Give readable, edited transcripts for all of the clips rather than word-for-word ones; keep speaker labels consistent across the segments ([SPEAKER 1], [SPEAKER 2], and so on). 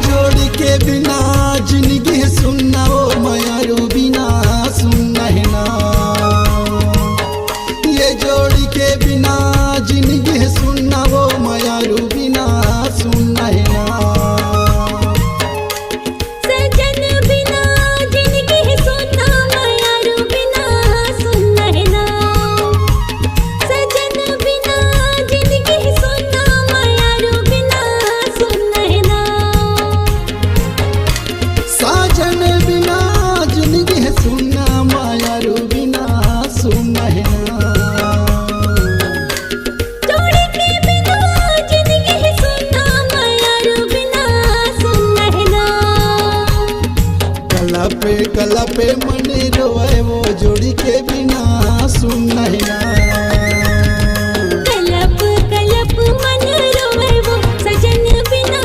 [SPEAKER 1] जोड़ी के बिना जिंदगी सुनना ओ मायारू बिना सुनना है ना। ये जोड़ी के बिना जिंदगी सुनना वो मायारू बिना सुनना है ना।
[SPEAKER 2] सजन बिना जिंदगी सुनना मायारू बिना सुनना है ना। सजन बिना जिंदगी सुनना मायारू बिना सुनना है ना।
[SPEAKER 1] साजन बिना जिंदगी सुनना मायारू बिना सुनना है ना।
[SPEAKER 2] जोड़ी के बिना जिंदगी सुनना मायारू बिना सुनना है ना।
[SPEAKER 1] कला पे मन रोए वो जोड़ी के बिना सुनना है ना।
[SPEAKER 2] कलप कलप मन रोए वो सजन बिना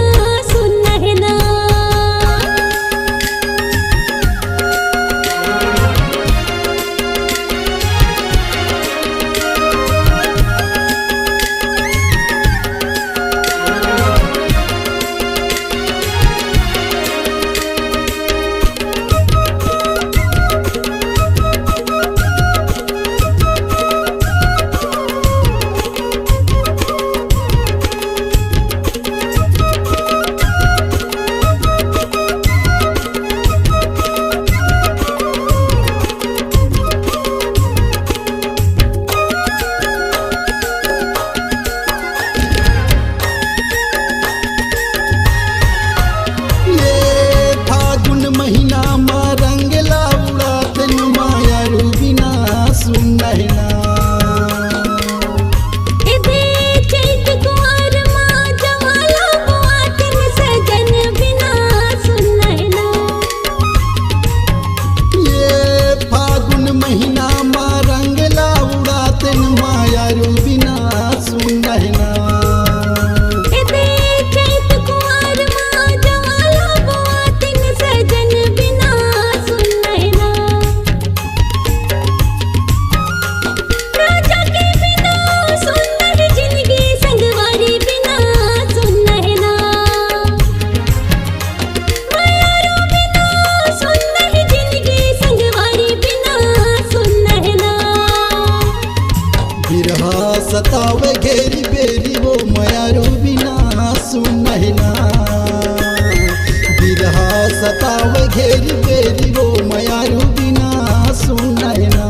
[SPEAKER 2] सुनना है ना।
[SPEAKER 1] सतावे घेरी बेरी वो मायारू बिना सुनना है ना। बिरहा सतावे घेरी बेरी वो मायारू बिना सुनना है ना।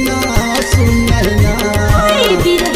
[SPEAKER 1] बिना सुन है ना।
[SPEAKER 2] बिरह